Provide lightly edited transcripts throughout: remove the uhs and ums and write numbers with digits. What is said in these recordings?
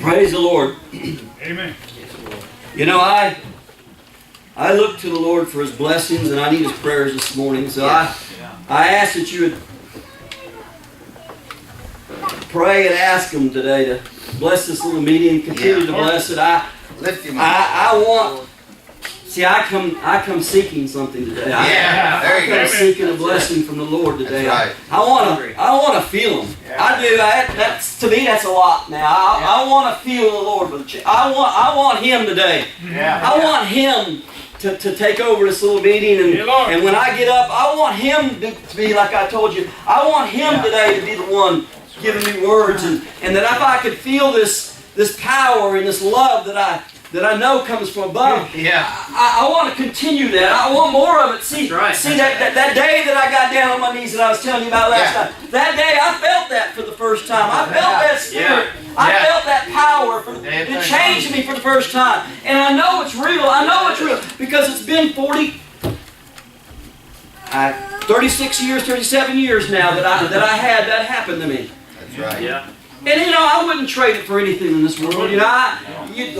Praise the Lord. Amen. You know, I look to the Lord for His blessings, and I need His prayers this morning. So I ask that you would pray and ask Him today to bless this little meeting, continue to bless it. I want. See, I come seeking something today. There you I go. come seeking a blessing from the Lord today. That's right. I want to feel Him. I do. That's to me. That's a lot now. I want to feel the Lord. I want Him today. I want Him to take over this little meeting, and when I get up, I want Him to be like I told you. I want Him today to be the one giving me words, and that if I could feel this power and this love that I know comes from above. I want to continue that. I want more of it. See that day that I got down on my knees that I was telling you about last night. That day I felt that for the first time. I felt that Spirit. I felt that power. It changed me for the first time. And I know it's real. I know it's real because it's been 36 years, 37 years now that I had that happen to me. That's right. Yeah. And you know, I wouldn't trade it for anything in this world. You know,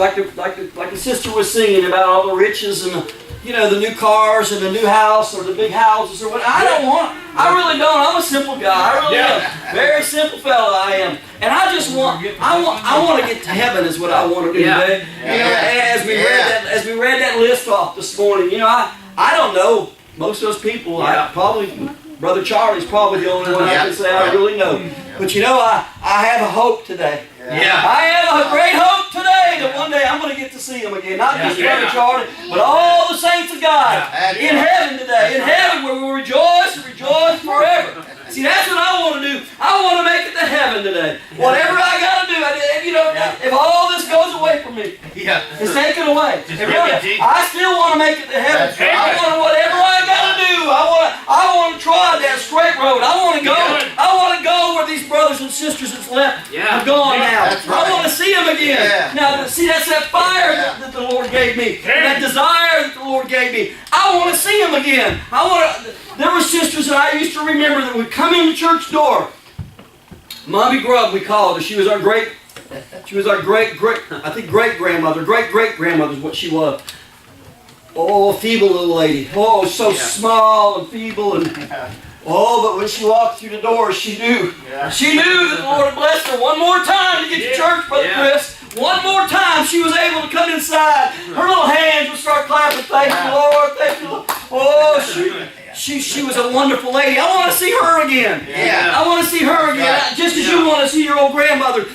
like the sister was singing about all the riches and the new cars and the new house or the big houses or what. I don't want. I really don't. I'm a simple guy. I really am. Very simple fella I am. And I just want. I want to get to heaven is what I want to do today. As we read that list off this morning. I don't know most of those people. Probably Brother Charlie's probably the only one I can say I really know. But I have a hope today. I have a great hope today that one day I'm going to get to see Him again. Not just Brother Charlie, but all the saints of God in heaven today. In heaven where we rejoice and rejoice forever. See, that's what I want to do. I want to make it to heaven today. Whatever I got to do, if all this goes away from me, it's taken away. I still want to make it to heaven. I want whatever I got to do. I want to try that straight road. I want to go. I want to go where these brothers and sisters that's left have gone now. I want to see them again. Now, see, that's that fire that the Lord gave me. That desire that the Lord gave me. I want to see them again. There were sisters that I used to remember that would come in the church door. Mommy Grubb, we called her. She was our great great-grandmother. Great-great-grandmother is what she was. Oh, feeble little lady. Oh, so small and feeble and... but when she walked through the door, she knew. She knew that the Lord had blessed her one more time to get to church, Brother Chris. One more time, she was able to come inside. Her little hands would start clapping. Thank you, Lord. Thank you, Lord. Oh, she was a wonderful lady. I want to see her again. I want to see her again. Just as you want to see your old grandmother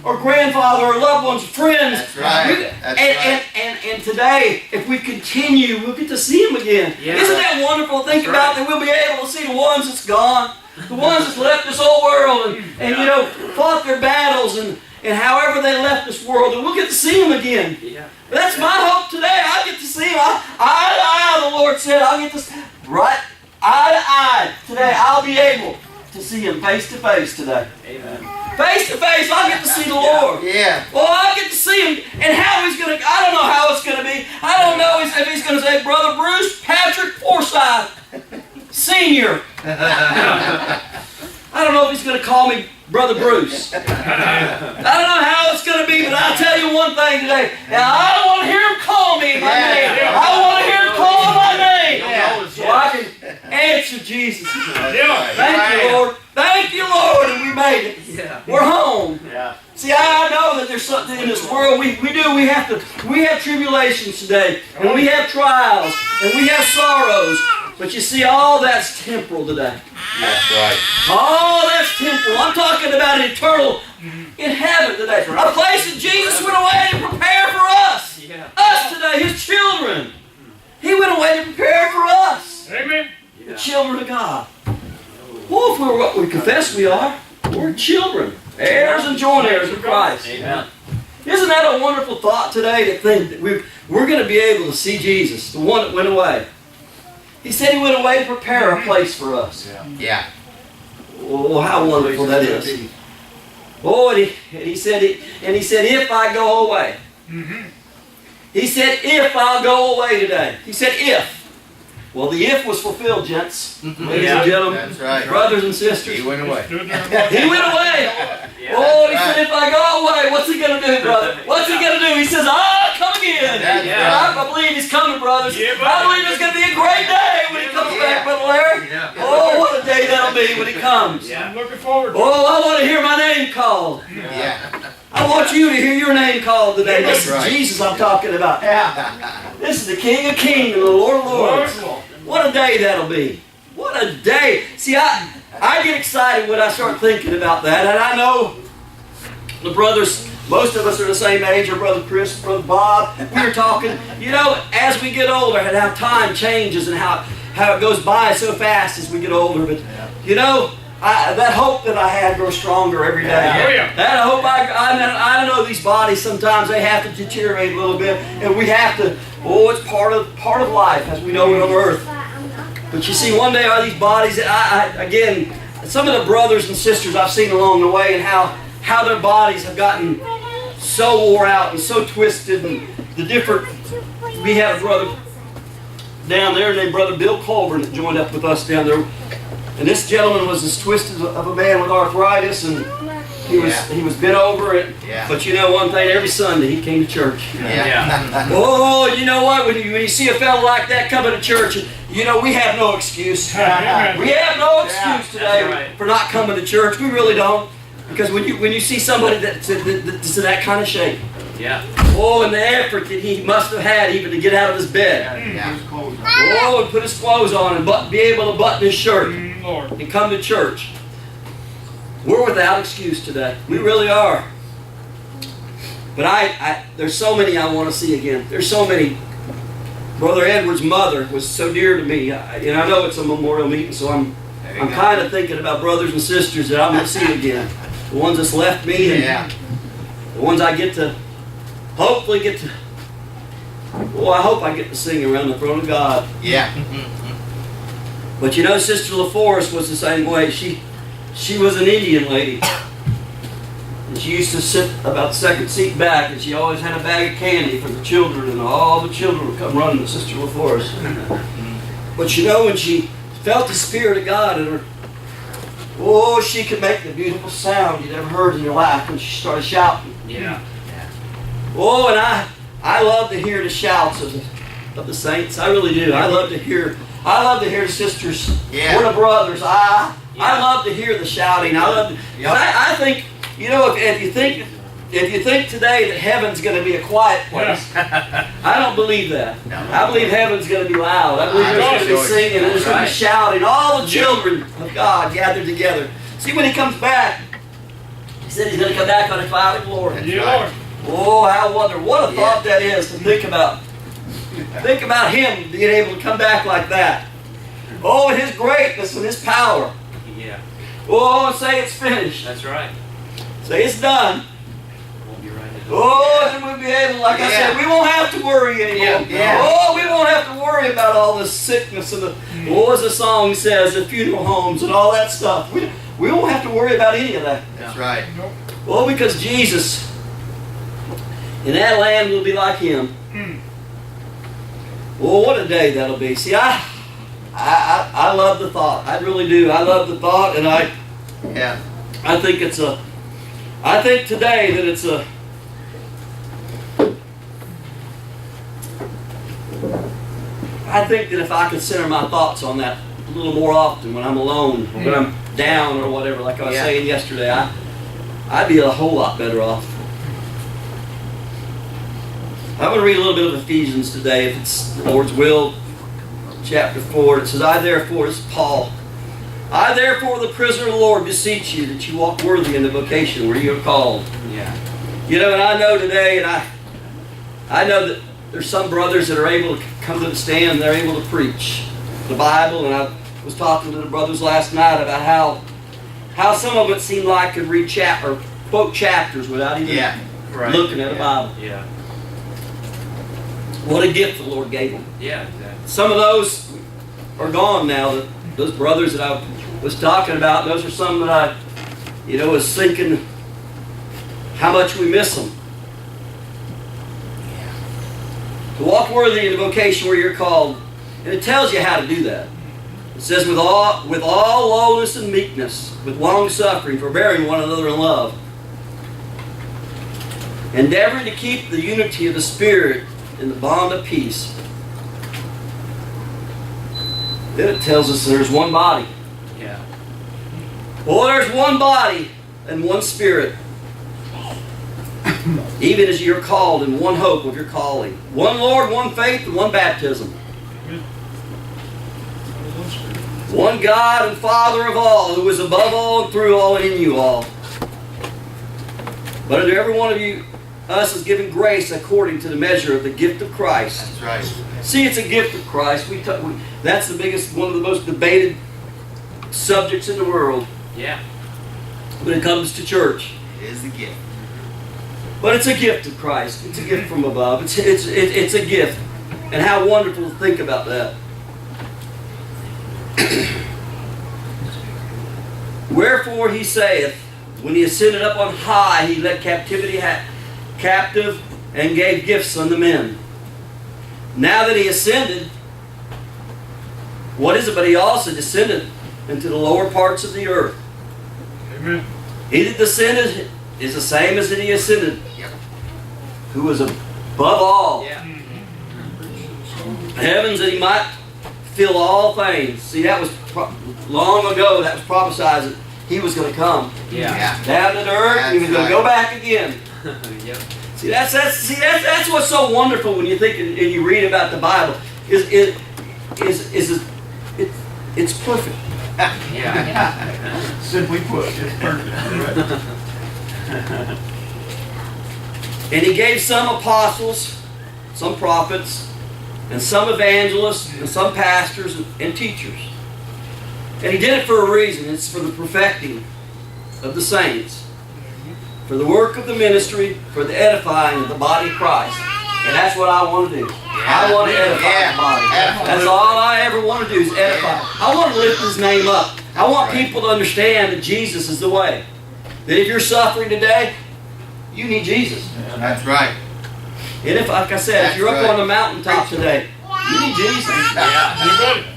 or grandfather or loved ones, friends. That's right. And today, if we continue, we'll get to see them again. Isn't that wonderful to think about that we'll be able to see the ones that's gone, the ones that's left this old world and fought their battles and however they left this world, and we'll get to see them again. That's my hope today. I'll get to see them. Eye to eye, the Lord said. I'll get to eye to eye today. I'll be able to see Him face to face today. Amen. Face to face, I'll get to see the Lord. Well, I'll get to see Him, and how He's going to. I don't know how it's going to be. I don't know if He's going to say, Brother Bruce Patrick Forsyth, Senior. I don't know if He's going to call me Brother Bruce. I don't know how it's going to be, but I'll tell you one thing today. Now, I don't want to hear Him call me my name. I want to hear Him call my name. So I can answer Jesus. Thank you, Lord. Thank you, Lord. And we made it. We're home. See, I know that there's something in this world. We have tribulations today. And we have trials. And we have sorrows. But you see, all that's temporal today. That's right. All that's temporal. I'm talking about eternal in heaven today. A place that Jesus went away to prepare for us. Us today, His children. He went away to prepare for us. Amen. The children of God. Well, if we're what we confess we are, we're children. Heirs and joint heirs of Christ. Amen. Isn't that a wonderful thought today to think that we're going to be able to see Jesus, the one that went away? He said He went away to prepare a place for us. Oh, how wonderful that is. Oh, and he said, if I go away. He said, if I'll go away today. He said, if. Well, the if was fulfilled, gents. Ladies Yeah. and gentlemen, That's right. brothers and sisters. He went away. He went away. Yeah. Oh, he said, if I go away, what's he going to do, brother? What's he going to do? He says, I'll come again. That's I believe he's coming, brothers. Yeah, I believe it's going to be a great day when he comes back, Brother Larry. Yeah. Oh, what a day that'll be when he comes. Yeah. I'm looking forward to it. Oh, I want to hear my name called. Yeah. I want you to hear your name called today. This is Right. Jesus I'm talking about. This is the King of Kings and the Lord of Lords. What a day that'll be. What a day. See, I get excited when I start thinking about that. And I know the brothers, most of us are the same age, or Brother Chris, Brother Bob. We were talking, as we get older and how time changes and how it goes by so fast as we get older. But, that hope that I had grows stronger every day. Yeah. That hope, I know these bodies sometimes they have to deteriorate a little bit, and we have to. Oh, it's part of life as we know it on earth. But you see, one day are these bodies. Again, some of the brothers and sisters I've seen along the way, and how their bodies have gotten so wore out and so twisted, and the different. We had a brother down there named Brother Bill Colburn that joined up with us down there. And this gentleman was as twisted of a man with arthritis, and he was bent over it. Yeah. But you know one thing, every Sunday he came to church. Yeah. Oh, you know what? When you see a fellow like that coming to church, we have no excuse. We have no excuse today for not coming to church. We really don't. Because when you see somebody that's in that kind of shape, oh, and the effort that he must have had even to get out of his bed. Yeah. Oh, and put his clothes on and be able to button his shirt Lord. and come to church. We're without excuse today. We really are. But there's so many I want to see again. There's so many. Brother Edward's mother was so dear to me. And I know it's a memorial meeting, so I'm kind of thinking about brothers and sisters that I'm going to see again. The ones that's left me and the ones I hopefully get to. Well, I hope I get to sing around the throne of God. Yeah. But Sister LaForest was the same way. She was an Indian lady. And she used to sit about the second seat back, and she always had a bag of candy for the children, and all the children would come running to Sister LaForest. But when she felt the Spirit of God in her, oh, she could make the beautiful sound you'd ever heard in your life when she started shouting. Yeah. Oh, and I love to hear the shouts of the saints. I really do. I love to hear the sisters or the brothers. I love to hear the shouting. I think if you think today that heaven's going to be a quiet place, I don't believe that. No. I believe heaven's going to be loud. I believe there's going to be singing, and there's going to be shouting. All the children of God gathered together. See, when he comes back, he said he's going to come back on a cloud of glory. Yeah, Lord. Oh, how wonderful. What a thought that is to think about. Think about him being able to come back like that. Oh, and his greatness and his power. Yeah. Oh, and say it's finished. That's right. Say it's done. Won't be right. Oh, and then we'll be able, like I said, we won't have to worry anymore. Yeah. Oh, we won't have to worry about all this sickness and as the song says, the funeral homes and all that stuff. We won't have to worry about any of that. That's right. Well, because Jesus, in that land will be like him. Oh, what a day that'll be. See, I love the thought. I really do. I love the thought, and I think today that it's a. I think that if I could center my thoughts on that a little more often when I'm alone, or when I'm down or whatever, like I was saying yesterday, I'd be a whole lot better off. I'm going to read a little bit of Ephesians today, if it's the Lord's will. Chapter 4. It says, this is Paul. I therefore, the prisoner of the Lord, beseech you that you walk worthy in the vocation where you are called. Yeah. And I know today, and I know that there's some brothers that are able to come to the stand and they're able to preach the Bible. And I was talking to the brothers last night about how some of it seemed like could read or quote chapters without even looking at a Bible. Yeah. What a gift the Lord gave them. Yeah, exactly. Some of those are gone now. Those brothers that I was talking about, those are some that I, was thinking how much we miss them. To walk worthy in the vocation where you're called. And it tells you how to do that. It says, with all lowliness and meekness, with long suffering, forbearing one another in love, endeavoring to keep the unity of the Spirit in the bond of peace. Then it tells us there's one body. Yeah. Well, there's one body and one Spirit. Even as you're called in one hope of your calling. One Lord, one faith, and one baptism. One God and Father of all, who is above all and through all and in you all. But unto every one of you, us is given grace according to the measure of the gift of Christ. That's right. See, it's a gift of Christ. That's the biggest, one of the most debated subjects in the world. Yeah. When it comes to church. It is the gift. But it's a gift of Christ. It's a gift from above. It's a gift. And how wonderful to think about that. Wherefore he saith, when he ascended up on high, he led captivity captive and gave gifts unto men. Now that he ascended, what is it? But he also descended into the lower parts of the earth. Amen. He that descended is the same as that he ascended. Yep. Who was above all. Yeah. Heavens, that he might fill all things. See, that was long ago. That was prophesied that he was going to come Yeah. down to the earth. And he was going to go back again. Yep. See, that's what's so wonderful when you think and you read about the Bible. It's perfect. Yeah. Simply put, it's perfect. And he gave some apostles, some prophets, and some evangelists, and some pastors and teachers. And he did it for a reason. It's for the perfecting of the saints, for the work of the ministry, for the edifying of the body of Christ. And that's what I want to do. I want to edify the body. That's all I ever want to do is edify. I want to lift his name up. I want people to understand that Jesus is the way. That if you're suffering today, you need Jesus. That's right. And if, like I said, if you're up on the mountaintop today, you need Jesus. Yeah. Anybody?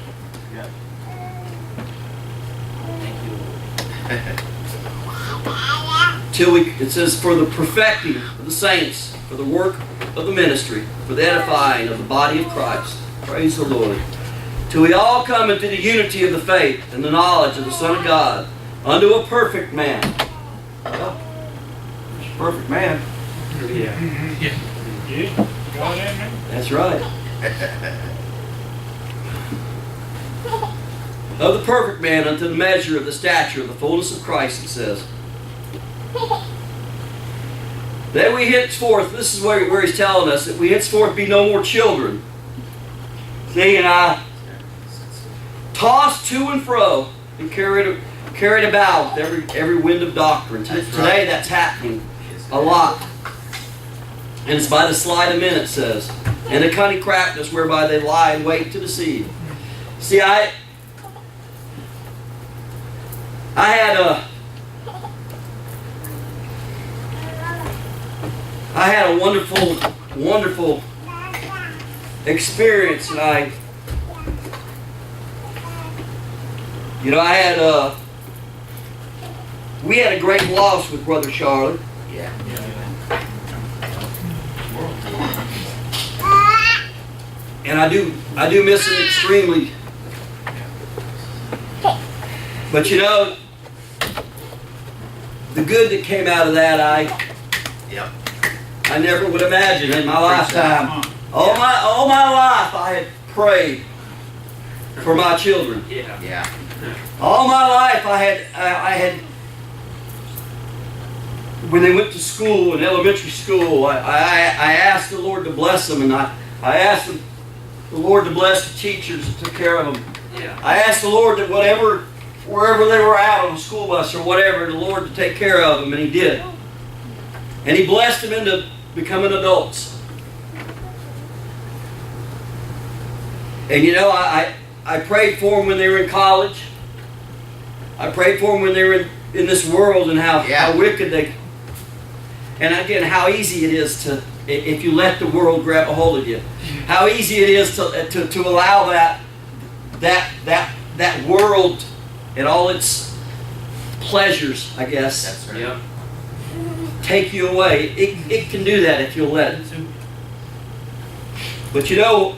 It says, for the perfecting of the saints, for the work of the ministry, for the edifying of the body of Christ. Praise the Lord. Till we all come into the unity of the faith and the knowledge of the Son of God, unto a perfect man. Well, perfect man. Yeah. Yeah. God and me. That's right. Of the perfect man unto the measure of the stature of the fullness of Christ, it says. That we henceforth, this is where he's telling us, that we henceforth be no more children. See, and I tossed to and fro and carried about with every wind of doctrine. Today that's happening a lot. And it's by the sleight of men, it says. And the cunning craftiness whereby they lie in wait to deceive. See, I had a wonderful, wonderful experience, and we had a great loss with Brother Charlotte. Yeah. And I do miss him extremely. But you know, the good that came out of that, I never would imagine in my lifetime. All my life I had prayed for my children. Yeah. Yeah. All my life I had when they went to school, in elementary school, I asked the Lord to bless them, and I asked the Lord to bless the teachers that took care of them. Yeah. I asked the Lord that wherever they were out on the school bus or whatever, the Lord to take care of them, and He did. And He blessed them into becoming adults. And you know, I prayed for them when they were in college. I prayed for them when they were in this world and how wicked they... And again, how easy it is if you let the world grab a hold of you. How easy it is to allow that world and all its pleasures, I guess, That's right. Yep. take you away. It can do that if you'll let it. But you know,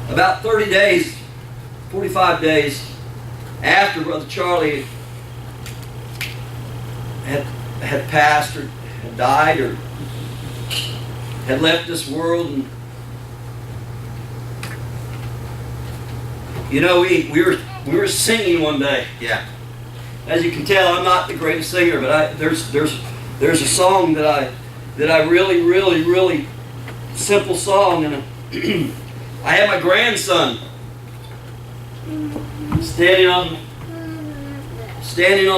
about 30 days, 45 days after Brother Charlie had passed or had died or had left this world, and you know, we were singing one day. Yeah. As you can tell, I'm not the greatest singer, but there's a song that I really simple song, and I had my grandson standing on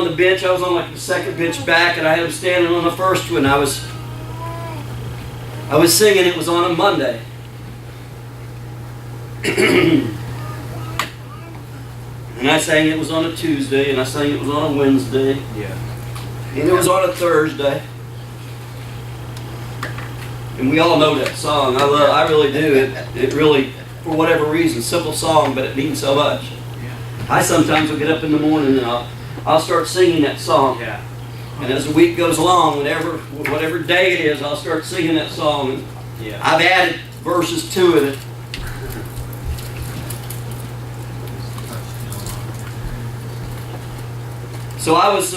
the bench. I was on like the second bench back, and I had him standing on the first one. I was singing. It was on a Monday. And I sang it was on a Tuesday, and I sang it was on a Wednesday, Yeah. and it was on a Thursday. And we all know that song. I really do. It really, for whatever reason, simple song, but it means so much. I sometimes will get up in the morning and I'll start singing that song. Yeah. And as the week goes along, whatever day it is, I'll start singing that song. And Yeah. I've added verses to it. So I was,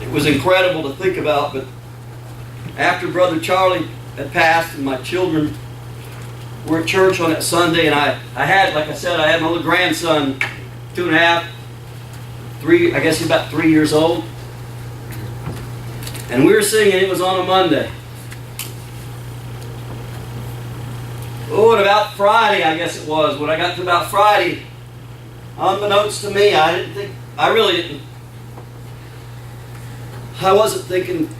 it was incredible to think about, but after Brother Charlie had passed and my children were at church on that Sunday, and I had, like I said, I had my little grandson, 2.5, 3, I guess he's about 3 years old. And we were singing, it was on a Monday. Oh, and about Friday, I guess it was, when I got to about Friday, unbeknownst to me, I wasn't thinking,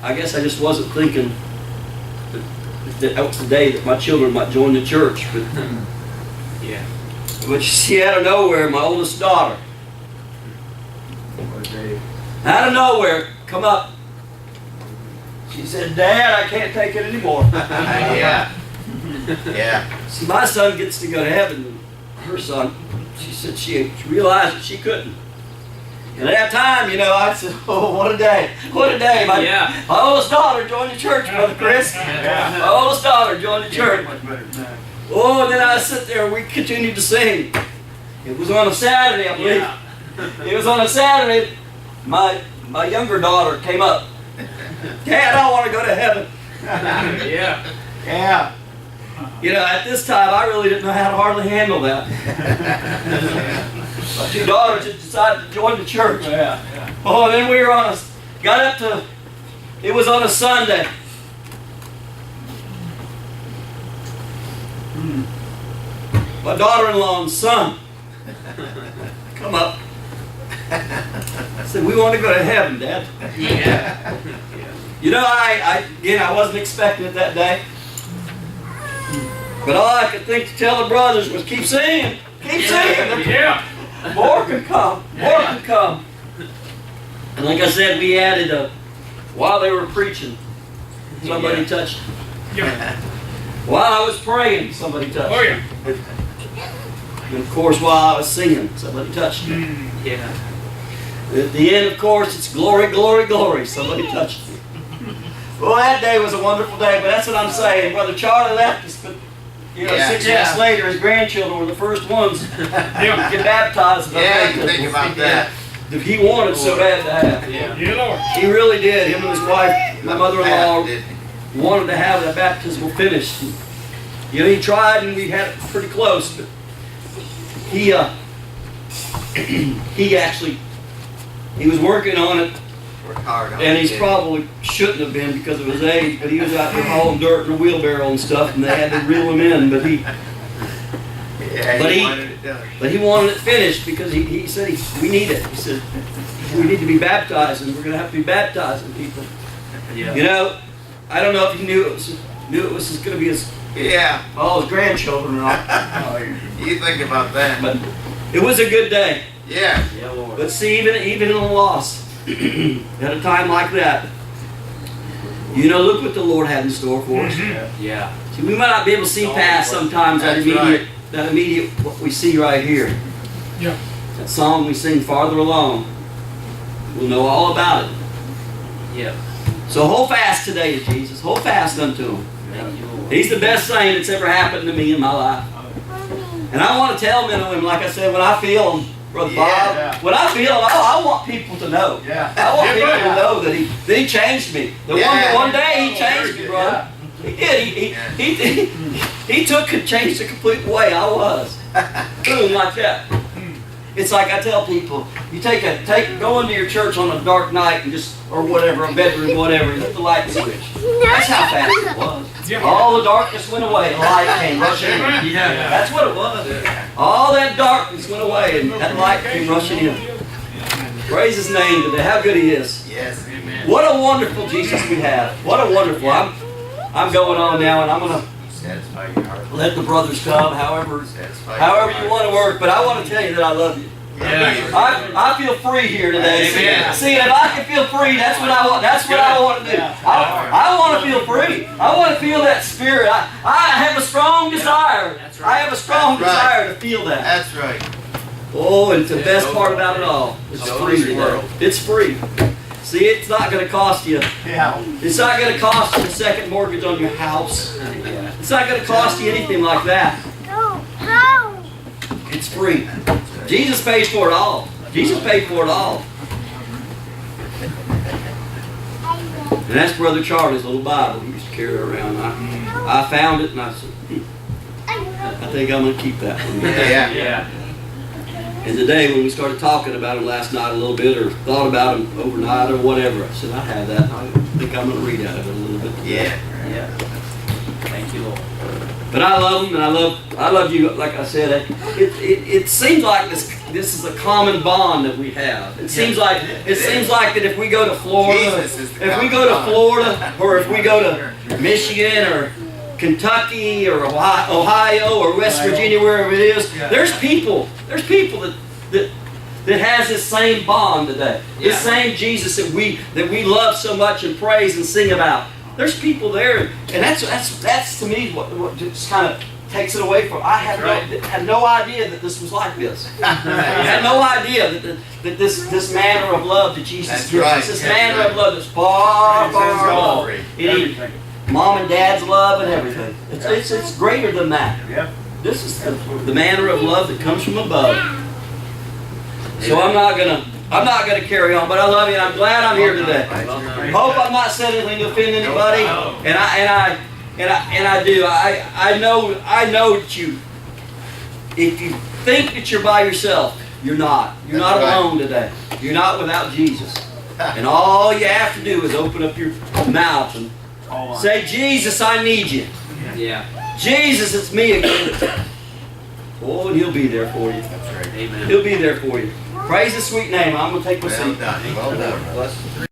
I guess I just wasn't thinking that was the day that my children might join the church. But, Yeah. but you see, out of nowhere, my oldest daughter, out of nowhere, come up. She said, "Dad, I can't take it anymore." Yeah. Yeah. See, my son gets to go to heaven. Her son, she said she realized that she couldn't. And at that time, you know, I said, "Oh, what a day. What a day." My oldest daughter joined the church, Brother Chris. Yeah. My oldest daughter joined the church. Oh, and then I sit there and we continued to sing. It was on a Saturday, I believe. Yeah. It was on a Saturday. My younger daughter came up. "Dad, I want to go to heaven." Yeah. Yeah. You know, at this time, I really didn't know how to hardly handle that. My two daughters had decided to join the church. Oh, and then we were it was on a Sunday. My daughter-in-law and son come up. I said, "We want to go to heaven, Dad." Yeah. You know, I wasn't expecting it that day. But all I could think to tell the brothers was, keep singing. Keep singing. Yeah. More can come. More can come. And like I said, we added while they were preaching, somebody touched me. Yeah. While I was praying, somebody touched Oh, me. yeah. And of course, while I was singing, somebody touched me. Yeah. At the end, of course, it's glory, glory, glory. Somebody touched me. Well, that day was a wonderful day, but that's what I'm saying. Brother Charlie left us, but you know, 6 months later, his grandchildren were the first ones to get baptized. Yeah, you think about that. That he wanted so bad to have. Yeah. Yeah, Lord. He really did. Him and his wife, my mother-in-law, Did wanted to have that baptismal finished. You know, he tried, and we had it pretty close, but he was working on it. Worked hard on And it, he's didn't probably shouldn't have been because of his age, but he was out there hauling dirt in a wheelbarrow and stuff, and they had to reel him in. But he wanted it done. wanted it finished because he said we need it. He said we need to be baptized, and we're going to have to be baptizing people. Yeah. You know, I don't know if he knew it was going to be all his grandchildren and all. You think about that. But it was a good day. Yeah. Yeah, Lord. But see, even in the lost, at a time like that, look what the Lord had in store for us. Yeah. See, we might not be able to see past sometimes That's right. that immediate what we see right here. Yeah. That song we sing farther along. We'll know all about it. Yeah. So hold fast today to Jesus. Hold fast unto Him. Thank you, Lord. He's the best thing that's ever happened to me in my life. And I want to tell men and women, like I said, when I feel Him, Brother Yeah. Bob, when I feel Him, I want people to know. Yeah. I want people to know that He changed me. That Yeah. one day He changed me, brother. He did. He took and changed the complete way I was. Boom, like that. It's like I tell people, you go into your church on a dark night and or whatever, a bedroom, whatever, and hit the light switch. That's how fast it was. Yeah. All the darkness went away, the light came rushing in. Yeah. That's what it was. All that darkness went away and that light came rushing in. Praise His name today. How good He is. Yes. Amen. What a wonderful Jesus we have. What a wonderful. I'm going on now, and I'm going to Satisfy your heart. let the brothers come, however Satisfy you want to work. But I want to tell you that I love you. Yeah. I feel free here today. Amen. See, if I can feel free, that's what I want. That's what I want to do. I want to feel free. I want to feel that spirit. I have a strong desire. That's right. I have a strong That's right. desire to feel that. That's right. Oh, and the best part about it all, it's So free is the today. world. It's free. See, it's not going to cost you. Yeah. It's not going to cost you a second mortgage on your house. It's not going to cost you anything like that. It's free. Jesus paid for it all. Jesus paid for it all. And that's Brother Charlie's little Bible he used to carry around. I found it and I said, I think I'm going to keep that one. Yeah. Yeah. And today when we started talking about him last night a little bit or thought about him overnight or whatever, I said, I have that. I think I'm going to read out of it a little bit today. Yeah. Yeah. Thank you, Lord. But I love him, and I love you. Like I said, it seems like this is a common bond that we have. It seems like that if we go to Florida, Jesus is the if we common go to bond. Florida, or if we go to Michigan or Kentucky or Ohio or West Virginia, wherever it is, there's people that has this same bond today. This same Jesus that we love so much and praise and sing about. There's people there, and that's to me what just kind of takes it away from. I had no idea that this was like this. I had no idea that this manner of love that Jesus That's gives right. us, this manner of love that's far above Everything. mom and dad's love and everything. It's greater than that. Yep. This is the manner of love that comes from above. So I'm not gonna carry on, but I love you and I'm glad I'm here today. Hope I'm not saying anything to offend anybody, and I do. I know that you. If you think that you're by yourself, you're not. You're not That's right. alone today. You're not without Jesus. And all you have to do is open up your mouth and say, Jesus, I need you. Yeah. Jesus, it's me again. Oh, and He'll be there for you. That's right. Amen. He'll be there for you. Praise His sweet name. I'm going to take my Well seat. done. Well done. Bless.